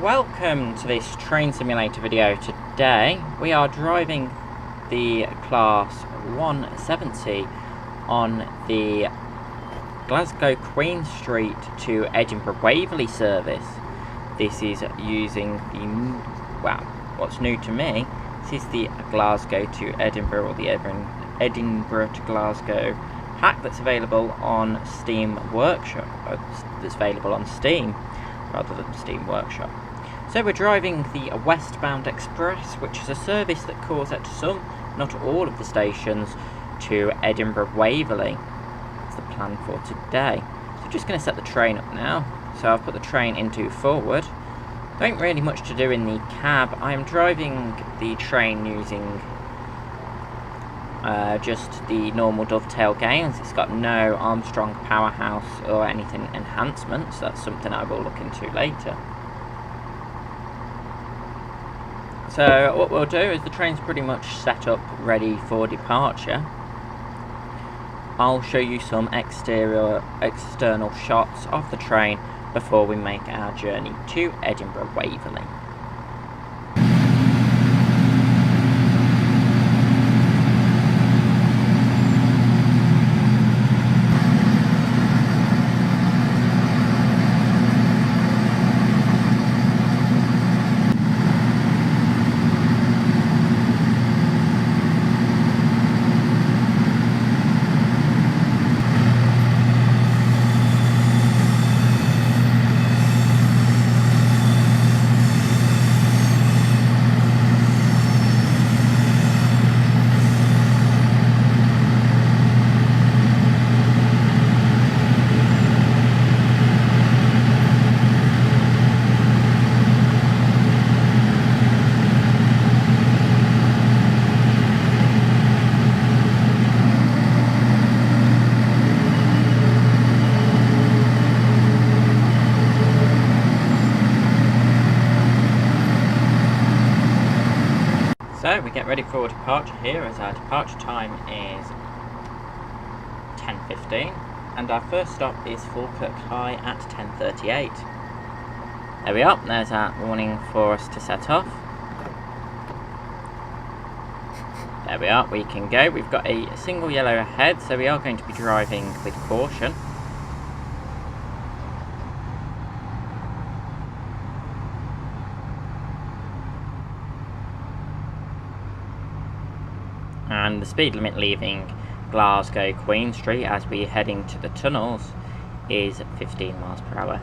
welcome to this train simulator video. Today we are driving the Class 170 on the Glasgow Queen Street to Edinburgh Waverley service. This is using the, well, what's new to me, this is the Glasgow to Edinburgh, or the Edinburgh to Glasgow hack that's available on Steam Workshop, that's available on Steam rather than Steam Workshop. So we're driving the Westbound Express, which is a service that calls at some, not all of the stations, to Edinburgh Waverley. That's the plan for today. So I'm just going to set the train up now. So I've put the train into forward. There ain't really much to do in the cab. I am driving the train using just the normal Dovetail Games. It's got no Armstrong Powerhouse or anything enhancement, so that's something I will look into later. So what we'll do is the train's pretty much set up ready for departure. I'll show you some external shots of the train before we make our journey to Edinburgh Waverley. So we get ready for departure here, as our departure time is 10:15 and our first stop is Falkirk High at 10:38. There we are, there's our warning for us to set off. There we are, we can go. We've got a single yellow ahead, so we are going to be driving with caution. And the speed limit leaving Glasgow Queen Street as we're heading to the tunnels is 15 miles per hour.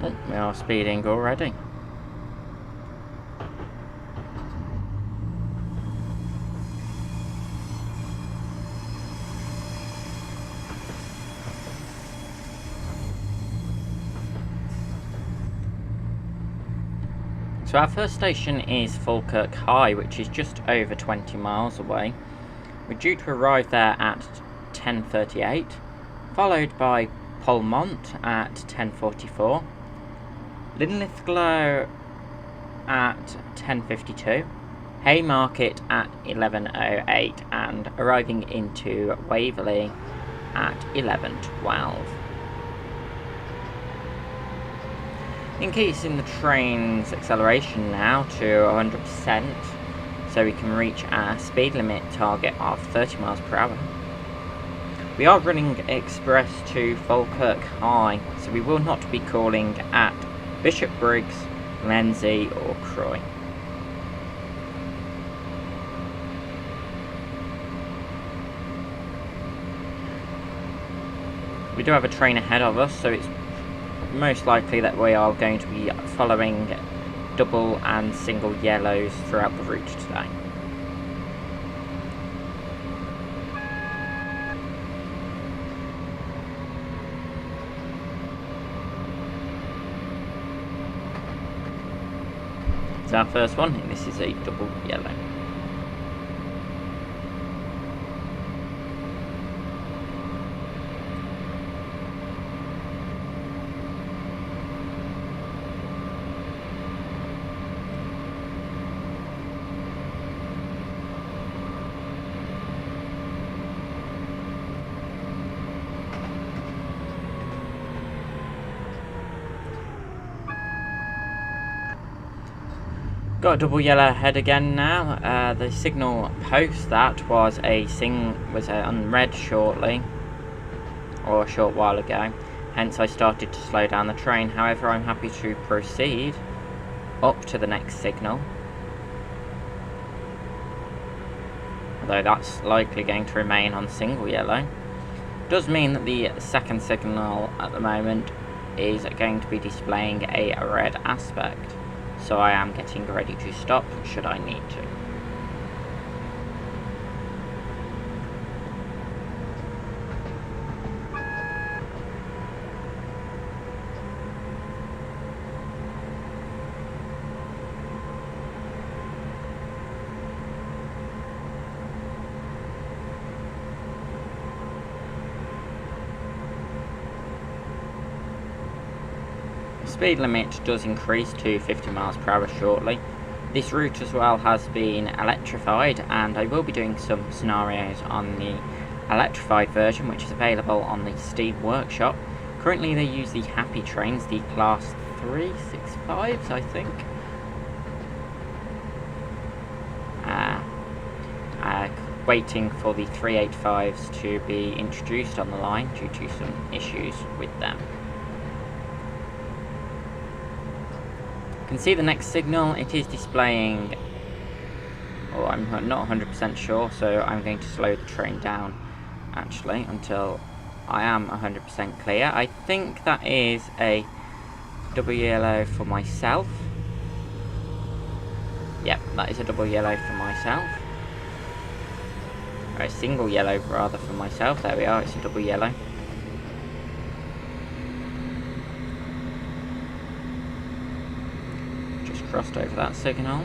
Oh, we are speeding already. So our first station is Falkirk High, which is just over 20 miles away. We're due to arrive there at 10:38, followed by Polmont at 10:44, Linlithgow at 10:52, Haymarket at 11:08, and arriving into Waverley at 11:12. Increasing the train's acceleration now to 100%, so we can reach our speed limit target of 30 miles per hour. We are running express to Falkirk High, so we will not be calling at Bishopbriggs, Lenzie or Croy. We do have a train ahead of us, so it's most likely that we are going to be following double and single yellows throughout the route today. It's our first one, and this is a double yellow. Got a double yellow ahead again now. The signal post that was on red shortly, or a short while ago. Hence I started to slow down the train. However, I'm happy to proceed up to the next signal. Although that's likely going to remain on single yellow. Does mean that the second signal at the moment is going to be displaying a red aspect. So I am getting ready to stop should I need to. Speed limit does increase to 50 miles per hour shortly. This route as well has been electrified, and I will be doing some scenarios on the electrified version, which is available on the Steam Workshop. Currently they use the Happy trains, the class 365s I think. Waiting for the 385s to be introduced on the line due to some issues with them. You can see the next signal, it is displaying, I'm not 100% sure, so I'm going to slow the train down actually until I am 100% clear. I think that is a double yellow for myself. Yep, that is a double yellow for myself. Or a single yellow rather for myself, there we are, it's a double yellow. Crossed over that signal.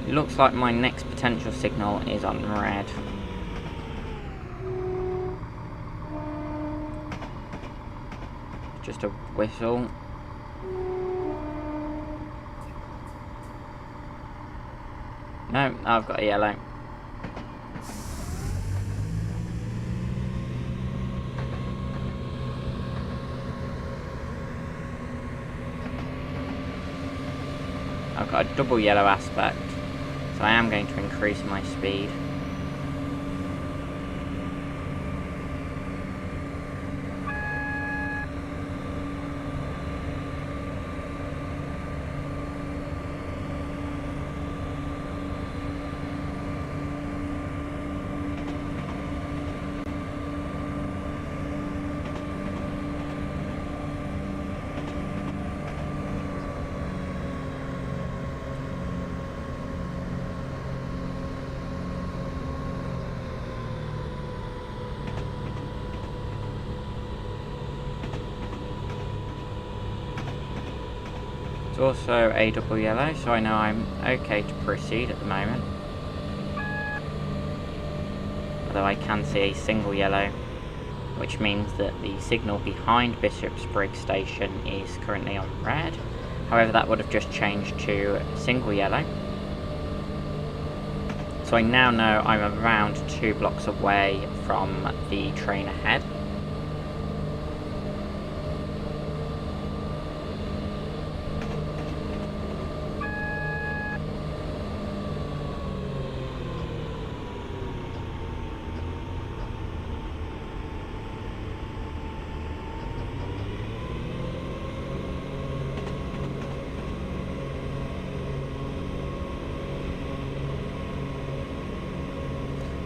It looks like my next potential signal is on red. Just a whistle. No, I've got a yellow. I've got a double yellow aspect, so I am going to increase my speed. It's also a double yellow, so I know I'm okay to proceed at the moment. Although I can see a single yellow, which means that the signal behind Bishopsbridge station is currently on red. However, that would have just changed to single yellow. So I now know I'm around 2 blocks away from the train ahead.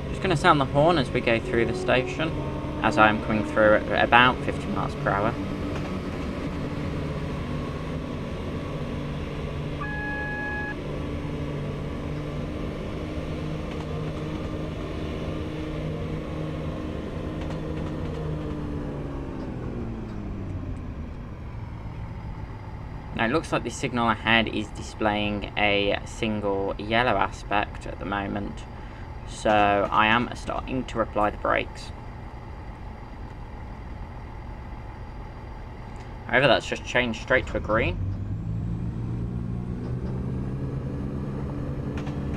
Just going to sound the horn as we go through the station, as I am coming through at about 50 miles per hour. Now it looks like the signal ahead is displaying a single yellow aspect at the moment. So I am starting to apply the brakes. However, that's just changed straight to a green,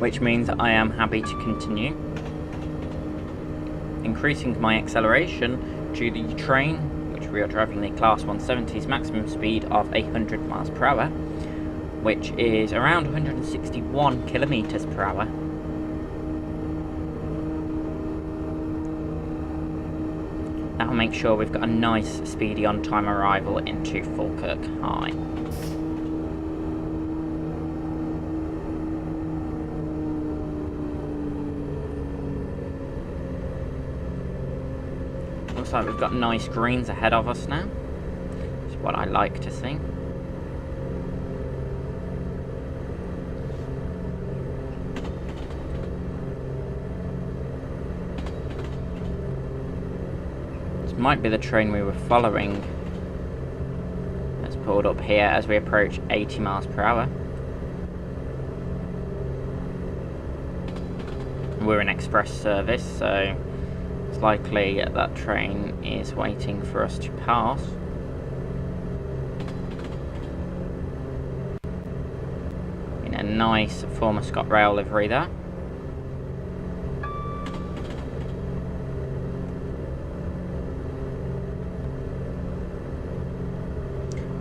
which means I am happy to continue. increasing my acceleration to the train, which we are driving the Class 170's maximum speed of 100 miles per hour, which is around 161 kilometers per hour. That'll make sure we've got a nice speedy on-time arrival into Falkirk High. Looks like we've got nice greens ahead of us now. That's what I like to see. Might be the train we were following. Let's pulled up here as we approach 80 miles per hour. We're in express service, so it's likely that train is waiting for us to pass. In a nice former Scotrail livery there.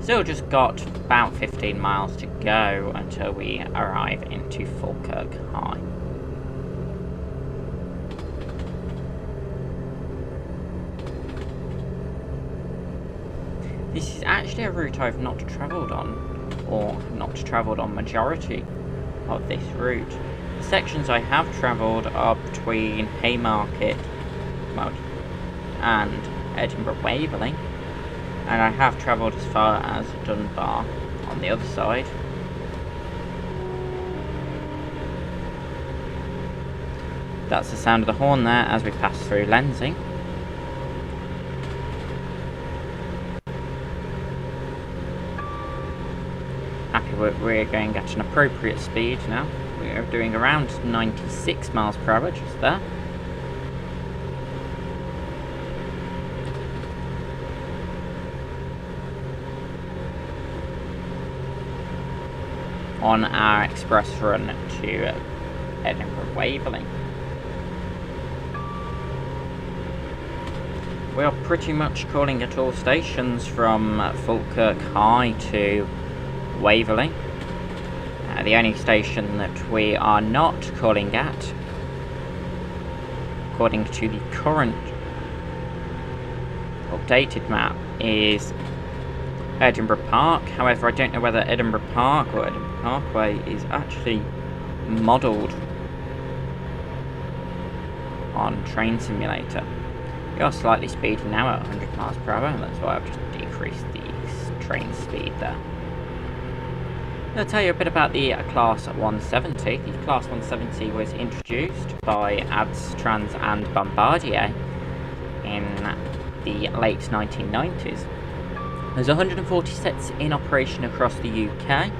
Still just got about 15 miles to go until we arrive into Falkirk High. This is actually a route I've not travelled on, or not travelled on majority of this route. The sections I have travelled are between Haymarket and Edinburgh Waverly. And I have travelled as far as Dunbar on the other side. That's the sound of the horn there as we pass through Lensing. Happy we're going at an appropriate speed now. We are doing around 96 miles per hour just there. On our express run to Edinburgh Waverly. We are pretty much calling at all stations from Falkirk High to Waverly. The only station that we are not calling at, according to the current updated map, is Edinburgh Park. However, I don't know whether Edinburgh Park or Edinburgh Parkway is actually modelled on Train Simulator. We are slightly speedy now at 100 miles per hour, and that's why I've just decreased the train speed there. I'll tell you a bit about the Class 170. The Class 170 was introduced by Advertisement and Bombardier in the late 1990s. There's 140 sets in operation across the UK.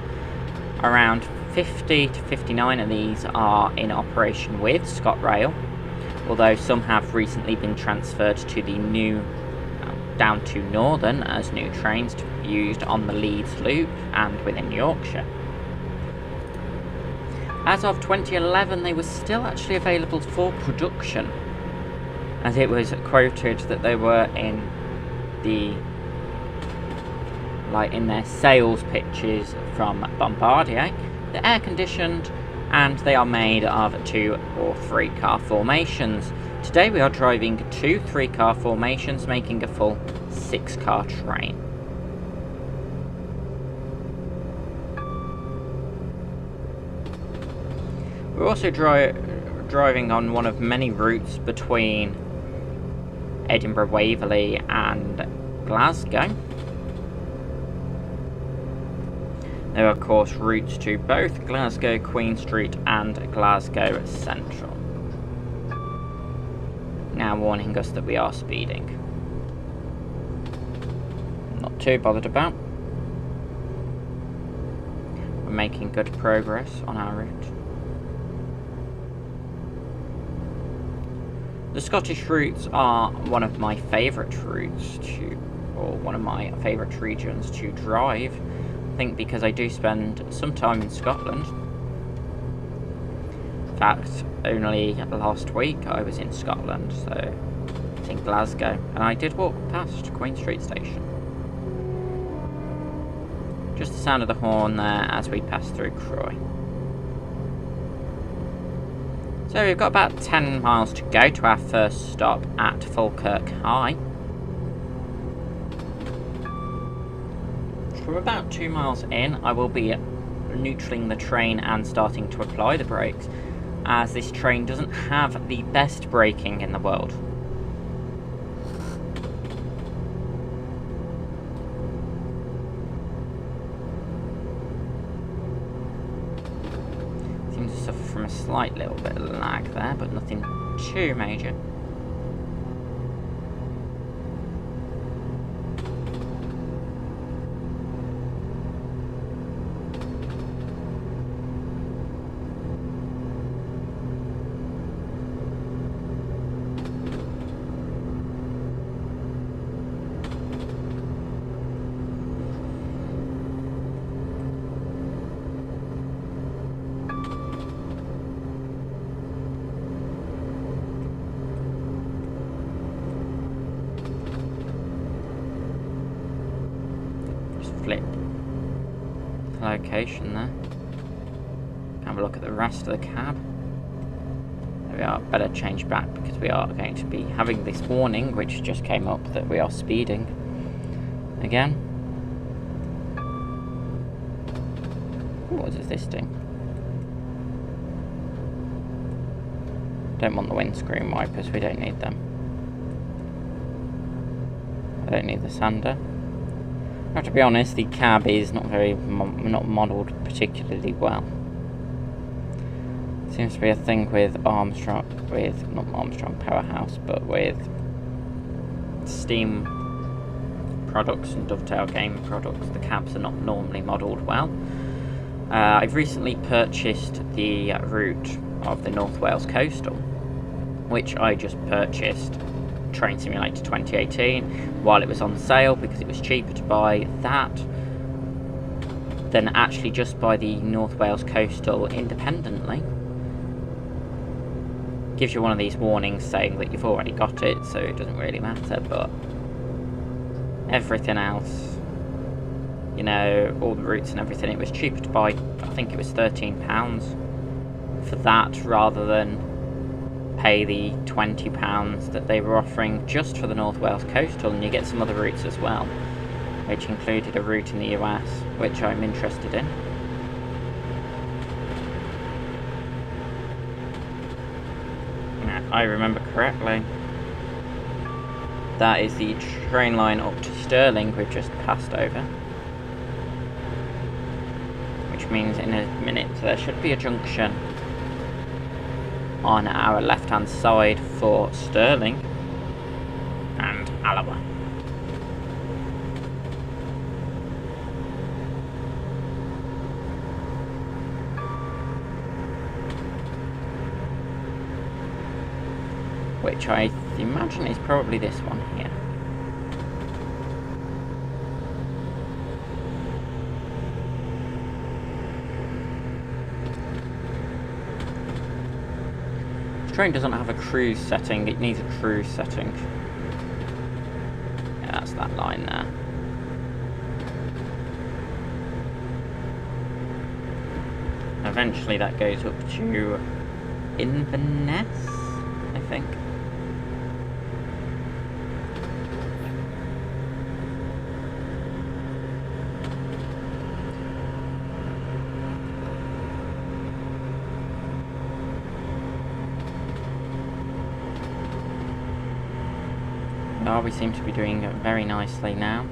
Around 50 to 59 of these are in operation with Scotrail, although some have recently been transferred to the new, down to Northern as new trains to be used on the Leeds Loop and within Yorkshire. As of 2011, they were still actually available for production, as it was quoted that they were in their sales pitches from Bombardier. They're air conditioned and they are made of 2 or 3 car formations. Today we are driving 2 3-car formations, making a full 6-car train. We're also driving on one of many routes between Edinburgh Waverly and Glasgow. There are of course routes to both Glasgow Queen Street and Glasgow Central. Now warning us that we are speeding. Not too bothered about. We're making good progress on our route. The Scottish routes are one of my favourite routes or one of my favourite regions to drive. I think because I do spend some time in Scotland. fact, only last week I was in Scotland, so it's in Glasgow, and I did walk past Queen Street Station. Just the sound of the horn there as we pass through Croy. So we've got about 10 miles to go to our first stop at Falkirk High. From about 2 miles in, I will be neutraling the train and starting to apply the brakes, as this train doesn't have the best braking in the world. Seems to suffer from a slight little bit of lag there, but nothing too major. Flip location there. Have a look at the rest of the cab. There we are. Better change back because we are going to be having this warning, which just came up, that we are speeding again. What does this do? Don't want the windscreen wipers. We don't need them. I don't need the sander. I have to be honest, the cab is not modelled particularly well. Seems to be a thing with not Armstrong Powerhouse, but with Steam products and Dovetail Game products. The cabs are not normally modelled well. I've recently purchased the route of the North Wales Coastal, which I just purchased Train Simulator 2018 while it was on sale, because it was cheaper to buy that than actually just buy the North Wales Coastal independently. Gives you one of these warnings saying that you've already got it, so it doesn't really matter, but everything else, you know, all the routes and everything, it was cheaper to buy. I think it was £13 for that rather than pay the £20 that they were offering just for the North Wales Coastal, and you get some other routes as well, which included a route in the US, which I'm interested in. If I remember correctly, that is the train line up to Stirling we've just passed over, which means in a minute there should be a junction on our left hand side for Stirling and Alloa. Which I imagine is probably this one here. The train doesn't have a cruise setting, it needs a cruise setting. Yeah, that's that line there. Eventually that goes up to Inverness, I think. Oh, we seem to be doing it very nicely now.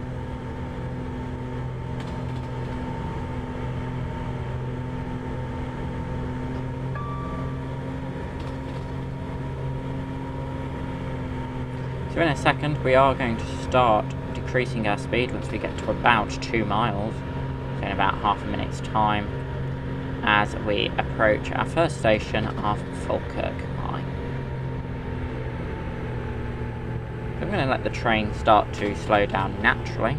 So in a second we are going to start decreasing our speed once we get to about 2 miles, so in about half a minute's time, as we approach our first station of Falkirk High. I'm going to let the train start to slow down naturally.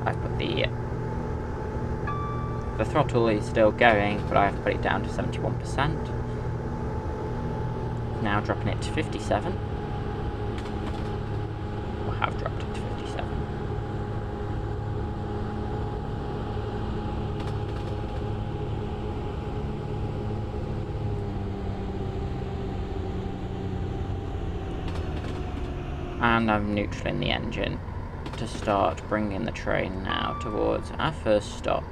I've put the The throttle is still going, but I have put it down to 71%. Now dropping it to 57. Or have dropped it to 57. And I'm neutral in the engine to start bringing the train now towards our first stop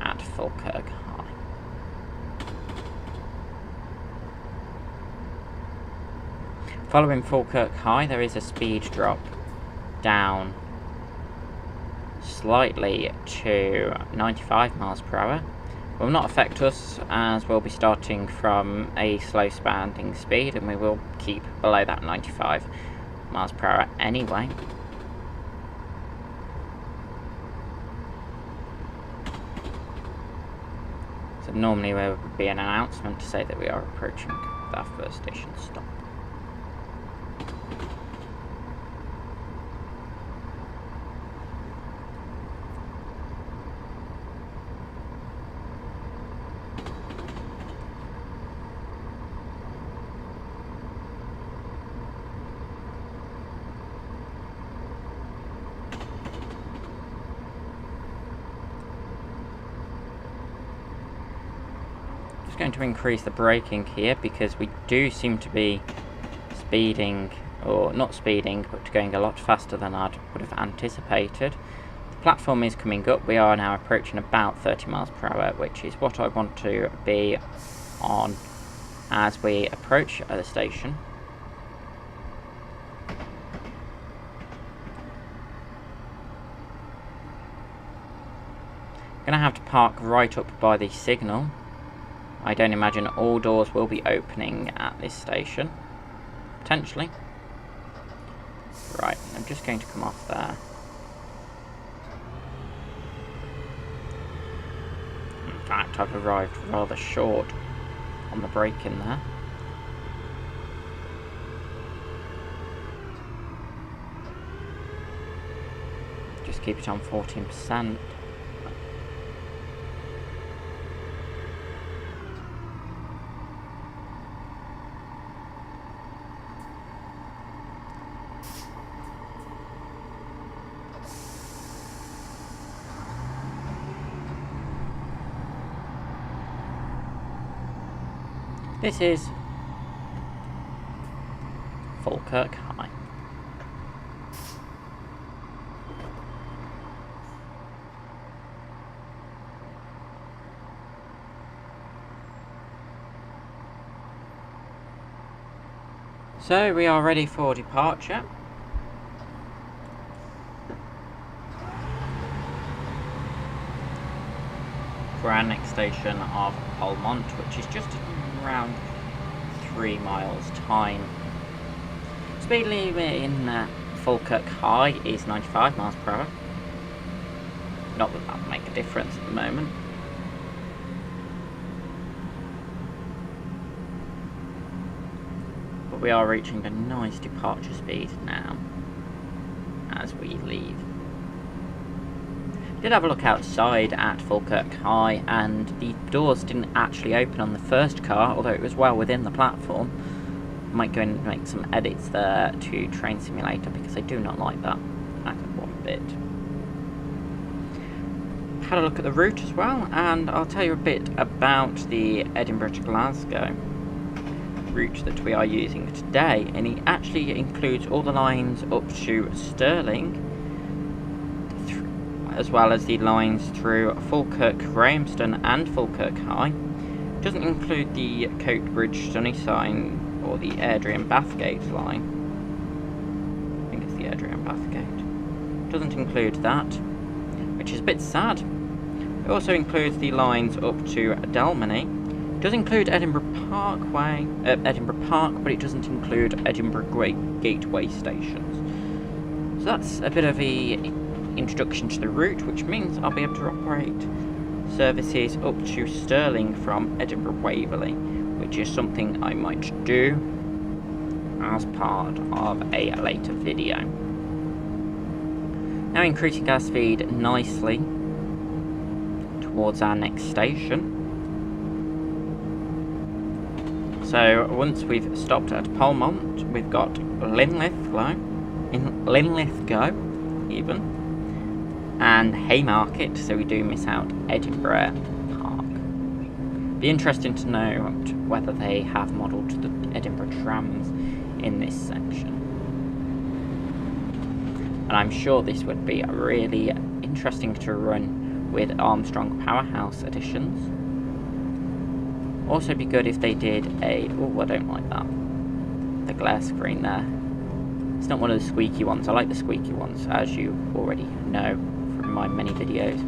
at Falkirk High. Following Falkirk High, there is a speed drop down slightly to 95 miles per hour. Will not affect us, as we'll be starting from a slow standing speed and we will keep below that 95 miles per hour anyway. So normally there would be an announcement to say that we are approaching our first station stop. Going to increase the braking here because we do seem to be speeding, or not speeding, but going a lot faster than I would have anticipated. The platform is coming up. We are now approaching about 30 miles per hour, which is what I want to be on as we approach the station. Going to have to park right up by the signal. I don't imagine all doors will be opening at this station. Potentially. Right, I'm just going to come off there. In fact, I've arrived rather short on the braking there. Just keep it on 14%. This is Falkirk High. So we are ready for departure. For our next station of Polmont, which is just around 3 miles time. Speed limit in Falkirk High is 95 miles per hour. Not that that would make a difference at the moment. But we are reaching a nice departure speed now as we leave. Did have a look outside at Falkirk High, and the doors didn't actually open on the first car, although it was well within the platform. Might go and make some edits there to Train Simulator because I do not like that one bit. Had a look at the route as well, and I'll tell you a bit about the Edinburgh to Glasgow route that we are using today, and it actually includes all the lines up to Stirling, as well as the lines through Falkirk, Grahamston and Falkirk High. It doesn't include the Coatbridge Sunnyside or the Airdrie Bathgate line. I think it's the Airdrie Bathgate. It doesn't include that, which is a bit sad. It also includes the lines up to Dalmany. It does include Edinburgh Park, but it doesn't include Edinburgh Gateway stations. So that's a bit of a introduction to the route, which means I'll be able to operate services up to Stirling from Edinburgh Waverly, which is something I might do as part of a later video. Now increasing our speed nicely towards our next station. So once we've stopped at Polmont, we've got Linlithgow, even, and Haymarket, so we do miss out Edinburgh Park. Be interesting to know whether they have modelled the Edinburgh trams in this section. And I'm sure this would be really interesting to run with Armstrong Powerhouse editions. Also be good if they did a... oh, I don't like that. The glare screen there. It's not one of the squeaky ones. I like the squeaky ones, as you already know from my many videos.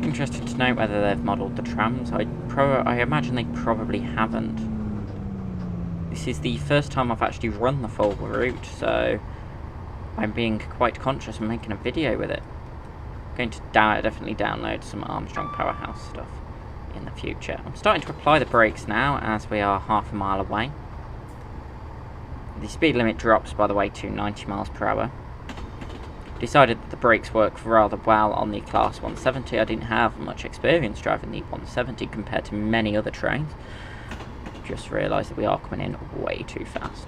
Interested to know whether they've modelled the trams. I imagine they probably haven't. This is the first time I've actually run the full route, so I'm being quite conscious and making a video with it. I'm going to definitely download some Armstrong Powerhouse stuff in the future. I'm starting to apply the brakes now as we are half a mile away. The speed limit drops, by the way, to 90 miles per hour. Decided that the brakes work rather well on the Class 170. I didn't have much experience driving the 170 compared to many other trains. Just realised that we are coming in way too fast.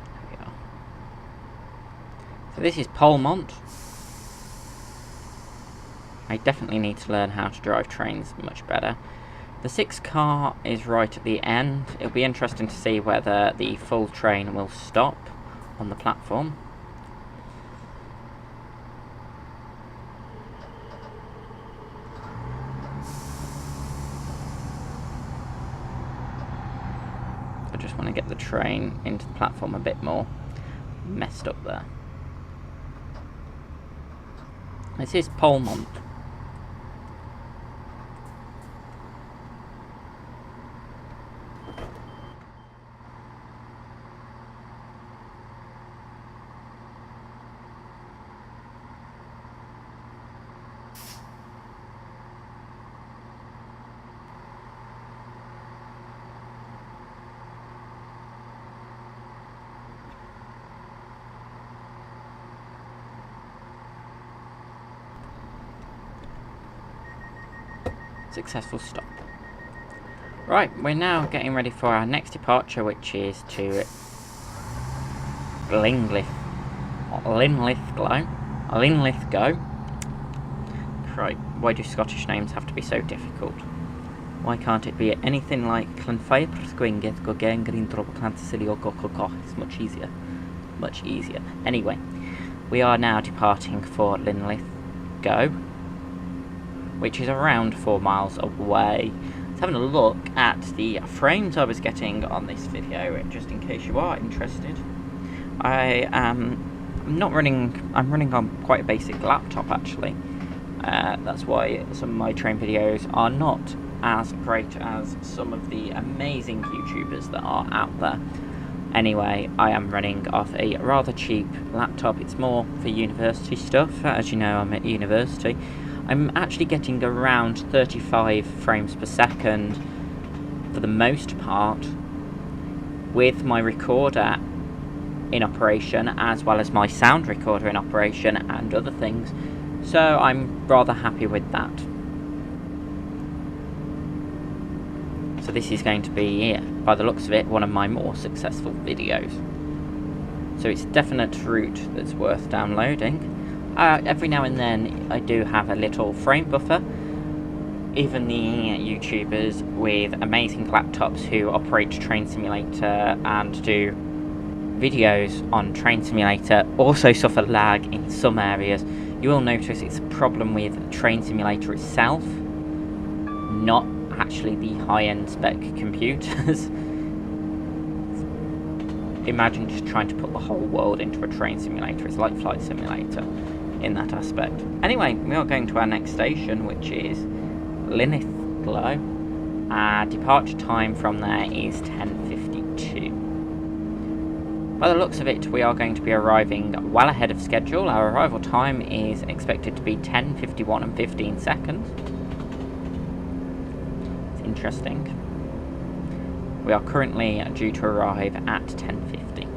There we are. So this is Polmont. I definitely need to learn how to drive trains much better. The 6 car is right at the end. It'll be interesting to see whether the full train will stop on the platform. I just want to get the train into the platform a bit more messed up there. This is Polmont. Successful stop. Right, we're now getting ready for our next departure, which is to Linlithgow. Right, why do Scottish names have to be so difficult? Why can't it be anything like It's much easier. Much easier. Anyway, we are now departing for Linlithgow, which is around 4 miles away. Let's have a look at the frames I was getting on this video, just in case you are interested. I'm running on quite a basic laptop actually. That's why some of my train videos are not as great as some of the amazing YouTubers that are out there. Anyway, I am running off a rather cheap laptop. It's more for university stuff. As you know, I'm at university. I'm actually getting around 35 frames per second for the most part with my recorder in operation, as well as my sound recorder in operation and other things. So I'm rather happy with that. So this is going to be, by the looks of it, one of my more successful videos. So it's a definite route that's worth downloading. Every now and then I do have a little frame buffer. Even the YouTubers with amazing laptops who operate Train Simulator and do videos on Train Simulator also suffer lag in some areas. You will notice it's a problem with Train Simulator itself, not actually the high-end spec computers. Imagine just trying to put the whole world into a train simulator. It's like Flight Simulator in that aspect. Anyway, we are going to our next station, which is Linlithgow. Our departure time from there is 10:52. By the looks of it, we are going to be arriving well ahead of schedule. Our arrival time is expected to be 10:51 and 15 seconds. It's interesting. We are currently due to arrive at 10:50.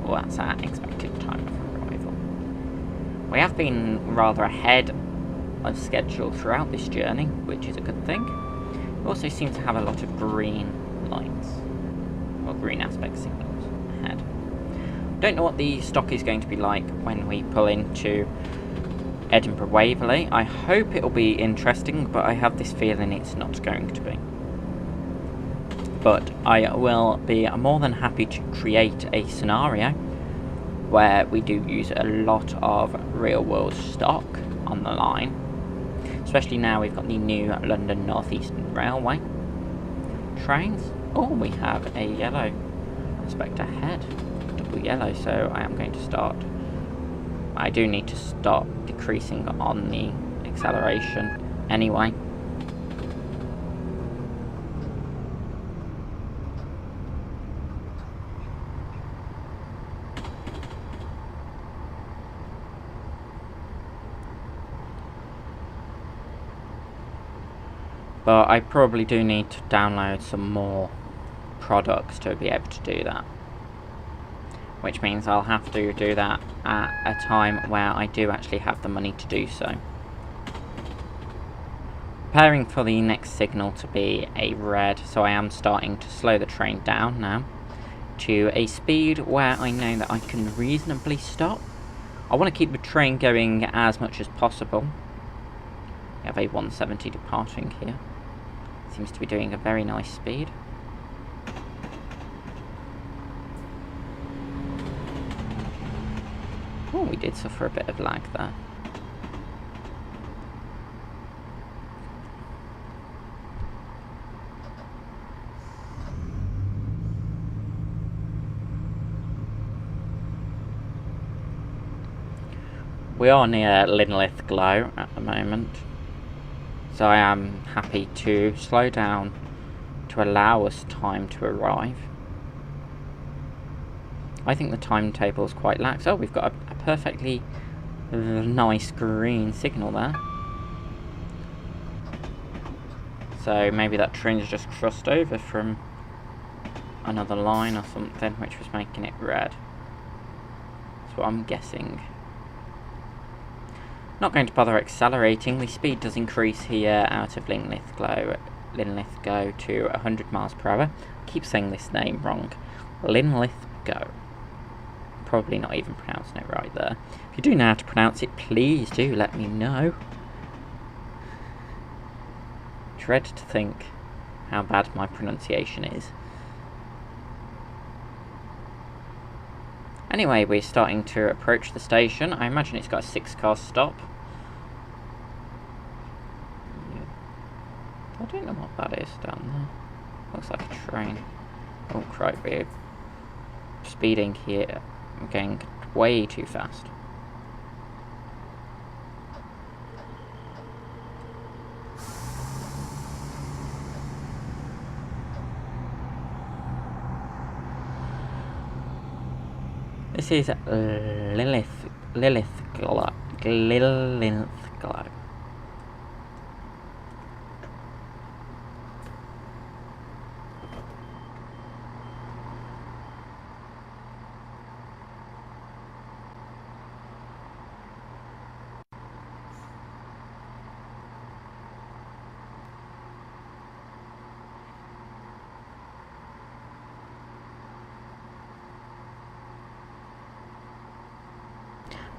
Well, that's our expected time of arrival. We have been rather ahead of schedule throughout this journey, which is a good thing. We also seem to have a lot of green lights, or green aspect signals ahead. Don't know what the stock is going to be like when we pull into Edinburgh Waverley. I hope it'll be interesting, but I have this feeling it's not going to be. But I will be more than happy to create a scenario where we do use a lot of real world stock on the line, especially now we've got the new London North Eastern Railway trains. Oh, we have a yellow aspect ahead, double yellow, so I am going to start. I do need to start decreasing on the acceleration anyway. But I probably do need to download some more products to be able to do that. Which means I'll have to do that at a time where I do actually have the money to do so. Preparing for the next signal to be a red, so I am starting to slow the train down now to a speed where I know that I can reasonably stop. I want to keep the train going as much as possible. We have a 170 departing here. Seems to be doing a very nice speed. Oh, we did suffer a bit of lag there. We are near Linlithgow at the moment, so I am happy to slow down to allow us time to arrive. I think the timetable is quite lax. Oh, we've got a perfectly nice green signal there. So maybe that train's just crossed over from another line or something, which was making it red. That's what I'm guessing. Not going to bother accelerating. The speed does increase here out of Linlithgow to 100 miles per hour. I keep saying this name wrong. Linlithgow. Probably not even pronouncing it right there. If you do know how to pronounce it, please do let me know. Dread to think how bad my pronunciation is. Anyway, we're starting to approach the station. I imagine it's got a 6-car stop. I don't know what that is down there. Looks like a train. Oh crap, we're speeding here. I'm going way too fast. This is Linlithgow.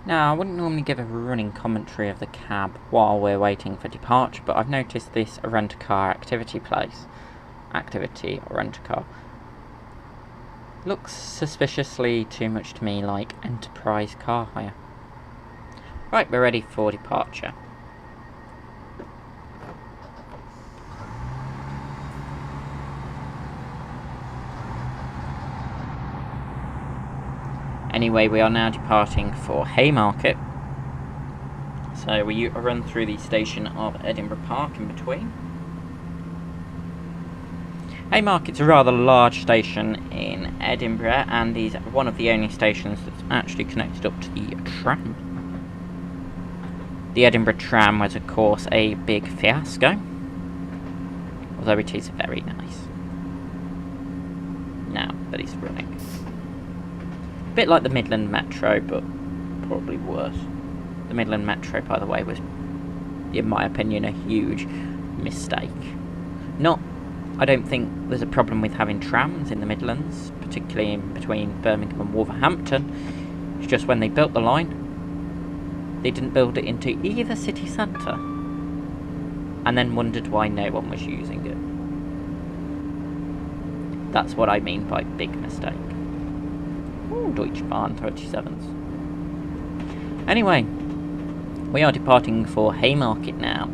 Now, I wouldn't normally give a running commentary of the cab while we're waiting for departure, but I've noticed this rent-a-car activity or rent-a-car, looks suspiciously too much to me like enterprise car hire. Right, we're ready for departure. Anyway, we are now departing for Haymarket. So we run through the station of Edinburgh Park in between. Haymarket's a rather large station in Edinburgh, and is one of the only stations that's actually connected up to the tram. The Edinburgh tram was, of course, a big fiasco, although it is very nice now that it's running. A bit like the Midland Metro, but probably worse. The Midland Metro, by the way, was, in my opinion, a huge mistake. I don't think there's a problem with having trams in the Midlands, particularly in between Birmingham and Wolverhampton. It's just when they built the line, they didn't build it into either city centre, and then wondered why no one was using it. That's what I mean by big mistake. Ooh, Deutsche Bahn 37s. Anyway, we are departing for Haymarket now,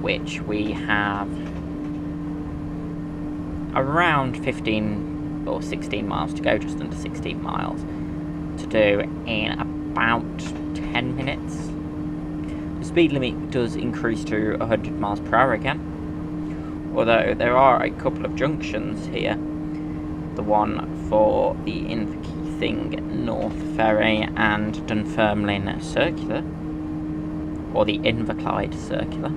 which we have around 15 or 16 miles to go, just under 16 miles to do in about 10 minutes. The speed limit does increase to 100 miles per hour again, although there are a couple of junctions here. The one for the Inverkeithing North Ferry and Dunfermline Circular, or the Inverclyde Circular,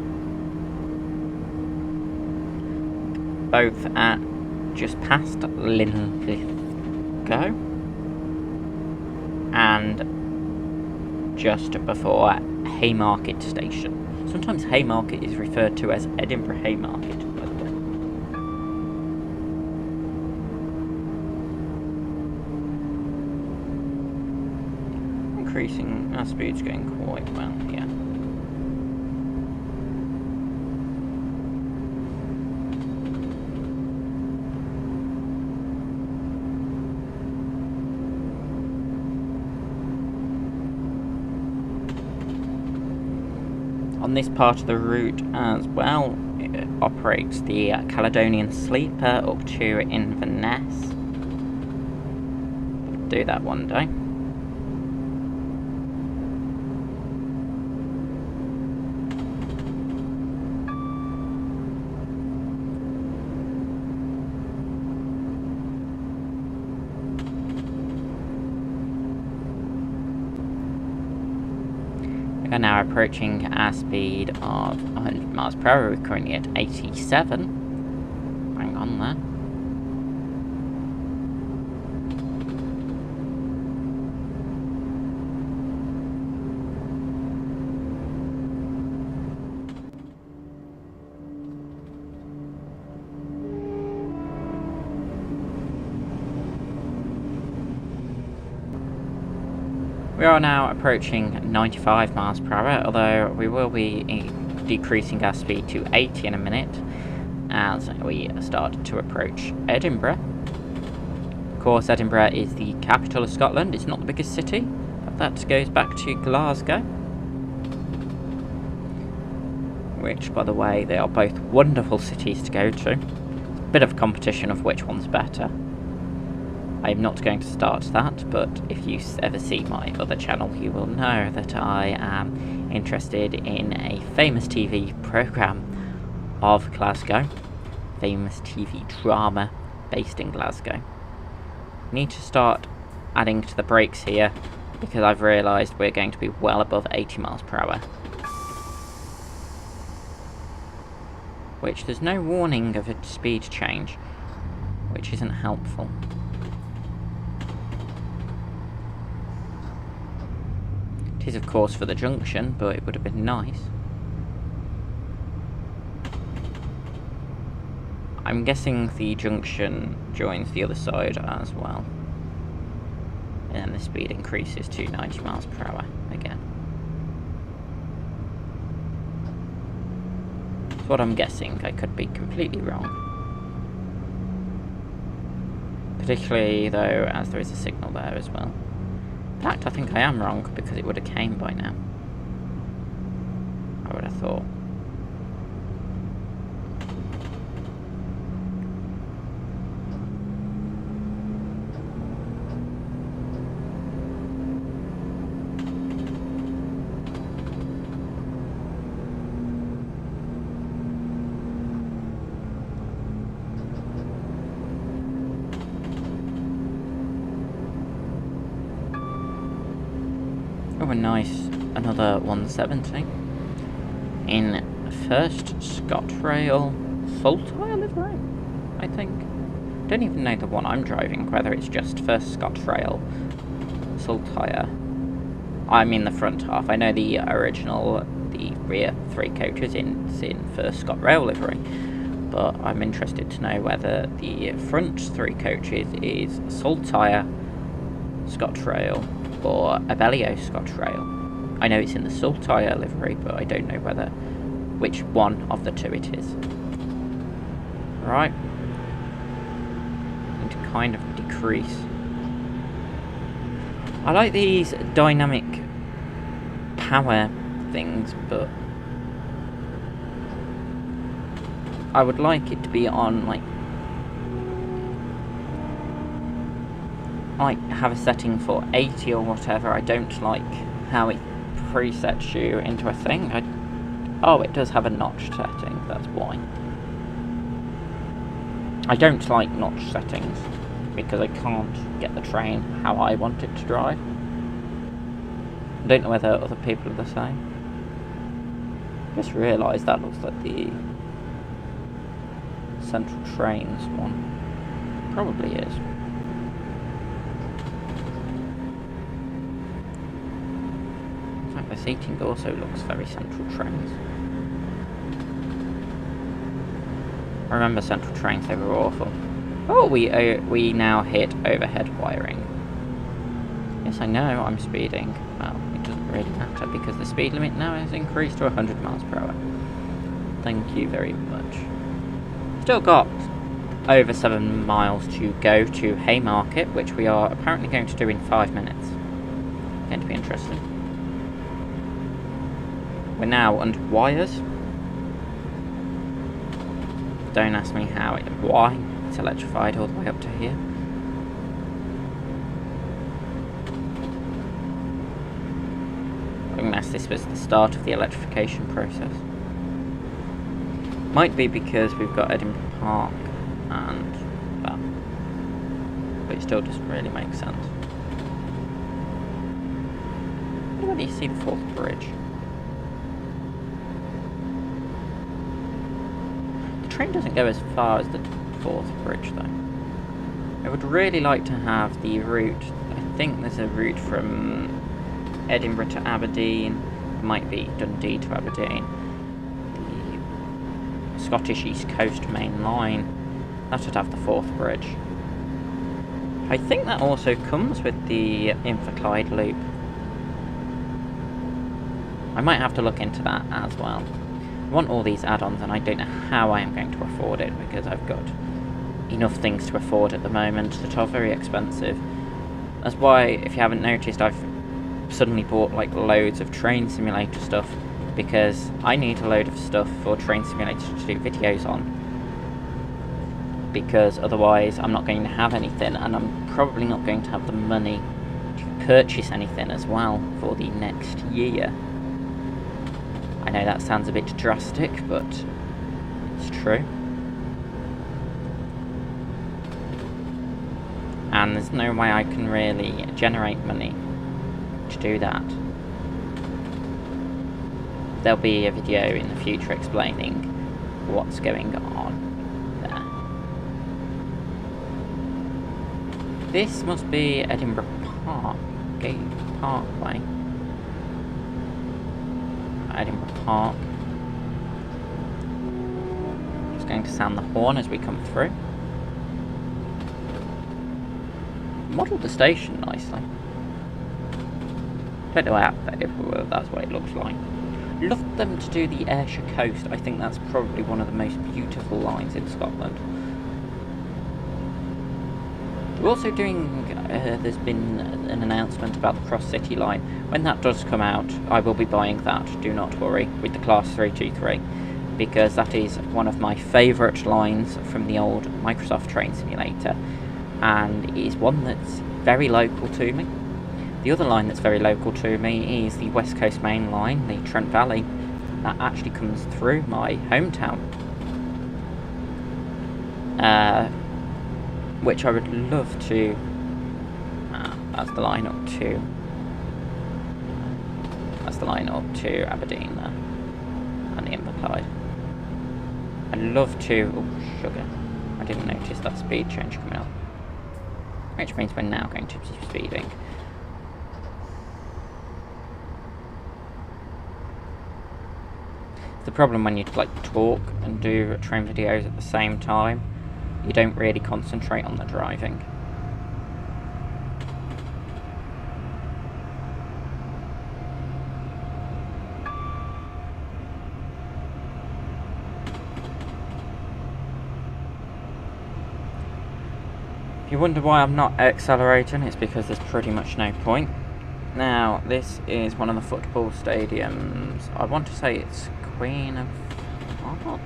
both at just past Linlithgow and just before Haymarket Station. Sometimes Haymarket is referred to as Edinburgh Haymarket, by the way. Increasing our speed's going quite well here. On this part of the route as well, it operates the Caledonian Sleeper up to Inverness. We'll do that one day. We are now approaching our speed of 100 miles per hour. We're currently at 87. Hang on there. We are now approaching 95 miles per hour, although we will be decreasing our speed to 80 in a minute as we start to approach Edinburgh. Of course, Edinburgh is the capital of Scotland. It's not the biggest city, but that goes back to Glasgow, which, by the way, they are both wonderful cities to go to. It's a bit of a competition of which one's better. I'm not going to start that, but if you ever see my other channel, you will know that I am interested in a famous TV programme of Glasgow, famous TV drama based in Glasgow. Need to start adding to the brakes here, because I've realised we're going to be well above 80 miles per hour. Which there's no warning of a speed change, which isn't helpful. It is, of course, for the junction, but it would have been nice. I'm guessing the junction joins the other side as well. And then the speed increases to 90 miles per hour again. That's what I'm guessing. I could be completely wrong. Particularly, though, as there is a signal there as well. In fact, I think I am wrong, because it would have came by now. I would have thought. a nice, another 170 in first Scotrail Saltire livery, I think. Don't even know the one I'm driving, whether it's just first Scotrail Saltire. I mean the front half. I know the original, the rear 3 coaches in first Scotrail livery, but I'm interested to know whether the front 3 coaches is Saltire Scotrail or Abellio Scotrail. I know it's in the Saltire livery, but I don't know which one of the 2 it is. Right. Need to kind of decrease. I like these dynamic power things, but I would like it to be on like have a setting for 80 or whatever. I don't like how it presets you into a thing. Oh, it does have a notch setting, that's why. I don't like notch settings because I can't get the train how I want it to drive. I don't know whether other people are the same. Just realised that looks like the Central Trains one. Probably is. In fact, the seating also looks very Central Trains. I remember Central Trains, they were awful. Oh, we now hit overhead wiring. Yes, I know I'm speeding. Well, it doesn't really matter because the speed limit now is increased to 100 miles per hour. Thank you very much. Still got over 7 miles to go to Haymarket, which we are apparently going to do in 5 minutes. Going to be interesting. We're now under wires. Don't ask me why it's electrified all the way up to here. Unless this was the start of the electrification process. Might be because we've got Edinburgh Park and that. But it still doesn't really make sense. Where do you see the 4th bridge? The train doesn't go as far as the 4th bridge though. I would really like to have the route. I think there's a route from Edinburgh to Aberdeen. It might be Dundee to Aberdeen. The Scottish East Coast main line. That should have the 4th bridge. I think that also comes with the Inverclyde loop. I might have to look into that as well. I want all these add-ons and I don't know how I am going to afford it because I've got enough things to afford at the moment that are very expensive. That's why, if you haven't noticed, I've suddenly bought like loads of Train Simulator stuff because I need a load of stuff for Train Simulator to do videos on, because otherwise I'm not going to have anything, and I'm probably not going to have the money to purchase anything as well for the next year. I know that sounds a bit drastic, but it's true. And there's no way I can really generate money to do that. There'll be a video in the future explaining what's going on there. This must be Edinburgh Parkway. Edinburgh Park. Just going to sound the horn as we come through. Modelled the station nicely. Don't know how that's what it looks like. Love them to do the Ayrshire coast. I think that's probably one of the most beautiful lines in Scotland. We're also doing, there's been an announcement about the Cross City line. When that does come out, I will be buying that, do not worry, with the Class 323, because that is one of my favourite lines from the old Microsoft Train Simulator, and it is one that's very local to me. The other line that's very local to me is the West Coast Main Line, the Trent Valley, that actually comes through my hometown. Which I would love to... that's the line up to that's the line up to Aberdeen there, and the Inverclyde. I'd love to... Oh, sugar. I didn't notice that speed change coming up. Which means we're now going to be speeding. The problem when you like talk and do train videos at the same time, you don't really concentrate on the driving. If you wonder why I'm not accelerating, it's because there's pretty much no point. Now, this is one of the football stadiums. I want to say it's Queen of Hearts?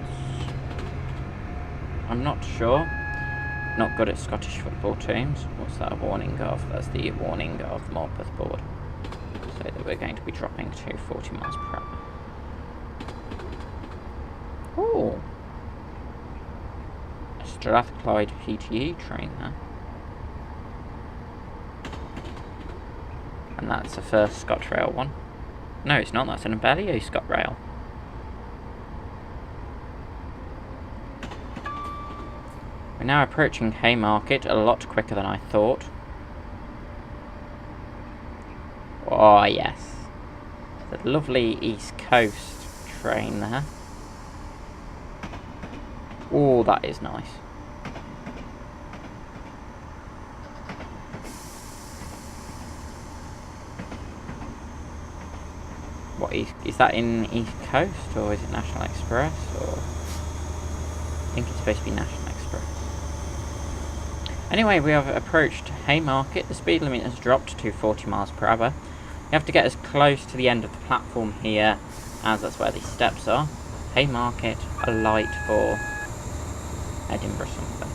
I'm not sure. Not good at Scottish football teams. What's that a warning of? That's the warning of the multipurpose board. So that we're going to be dropping to 40 miles per hour. Ooh. A Strathclyde PTE train there. And that's the first Scotrail one. No, it's not. That's an Abellio Scotrail. We're now approaching Haymarket a lot quicker than I thought. Oh, yes. The lovely East Coast train there. Oh, that is nice. What is that in East Coast, or is it National Express, or I think it's supposed to be National Express. Anyway, we have approached Haymarket. The speed limit has dropped to 40 miles per hour. You have to get as close to the end of the platform here, as that's where these steps are. Haymarket, a light for Edinburgh something.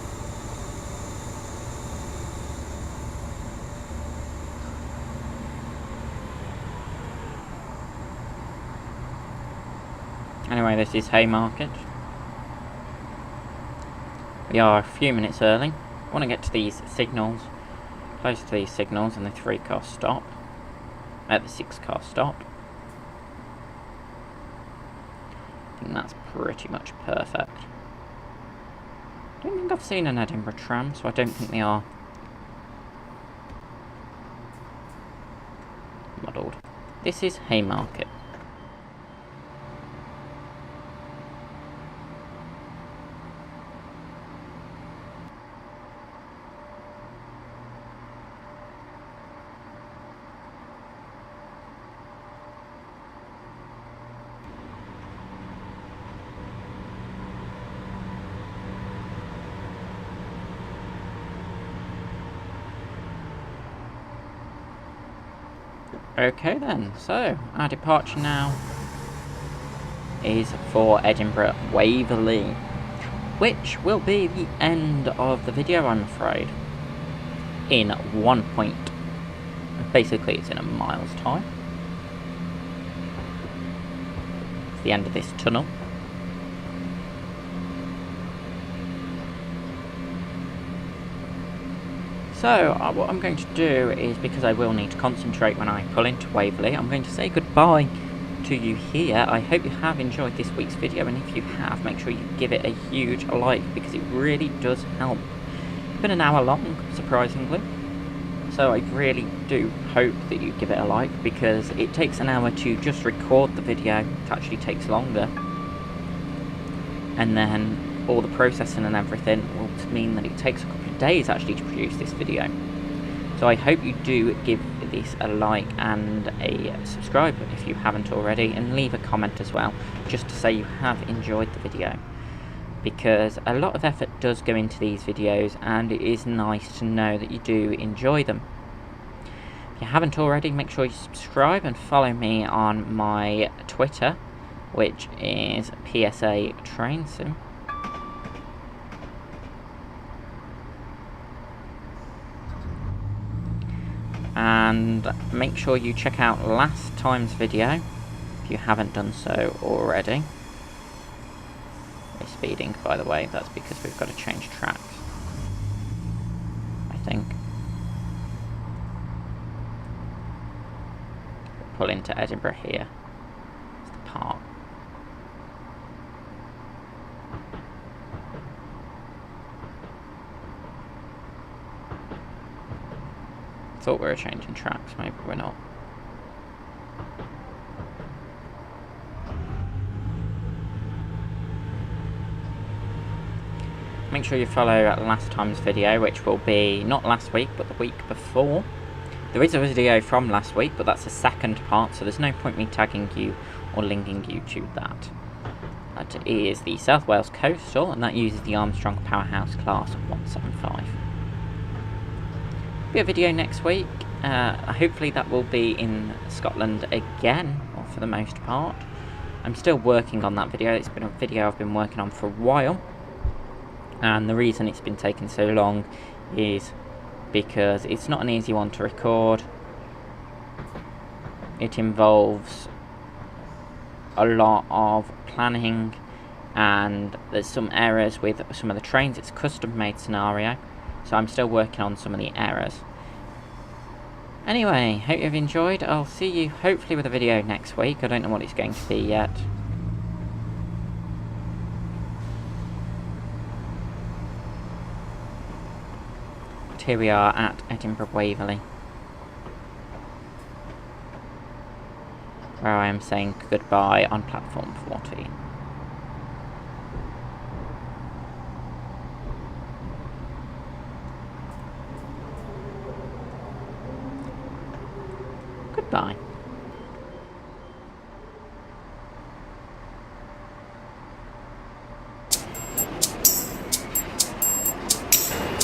Anyway, this is Haymarket. We are a few minutes early. I want to get to these signals, close to these signals, and the 3-car stop. At the 6-car stop. I think that's pretty much perfect. I don't think I've seen an Edinburgh tram, so I don't think they are muddled. This is Haymarket. Okay then, so our departure now is for Edinburgh Waverley, which will be the end of the video, I'm afraid, in 1 point. Basically it's in a mile's time. It's the end of this tunnel. So, what I'm going to do is, because I will need to concentrate when I pull into Waverley, I'm going to say goodbye to you here. I hope you have enjoyed this week's video, and if you have, make sure you give it a huge like, because it really does help. It's been an hour long, surprisingly, so I really do hope that you give it a like, because it takes an hour to just record the video. It actually takes longer, and then all the processing and everything will mean that it takes a couple of days actually to produce this video. So I hope you do give this a like and a subscribe if you haven't already, and leave a comment as well, just to say you have enjoyed the video, because a lot of effort does go into these videos, and it is nice to know that you do enjoy them. If you haven't already, make sure you subscribe and follow me on my Twitter, which is PSA Train Sim. And make sure you check out last time's video if you haven't done so already. We're speeding, by the way. That's because we've got to change tracks, I think. pull into Edinburgh here. It's the park. Thought we were changing tracks, maybe we're not. Make sure you follow last time's video, which will be not last week, but the week before. There is a video from last week, but that's the second part, so there's no point me tagging you or linking you to that. That is the South Wales Coastal, and that uses the Armstrong Powerhouse Class 175. Be a video next week. Hopefully that will be in Scotland again, or for the most part. I'm still working on that video. It's been a video I've been working on for a while. And the reason it's been taking so long is because it's not an easy one to record. It involves a lot of planning, and there's some errors with some of the trains. It's a custom made scenario, so I'm still working on some of the errors. Anyway, hope you've enjoyed. I'll see you hopefully with a video next week. I don't know what it's going to be yet. Here we are at Edinburgh Waverley, where I am saying goodbye on platform 14. Goodbye.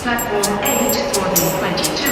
Platform 8 for the 22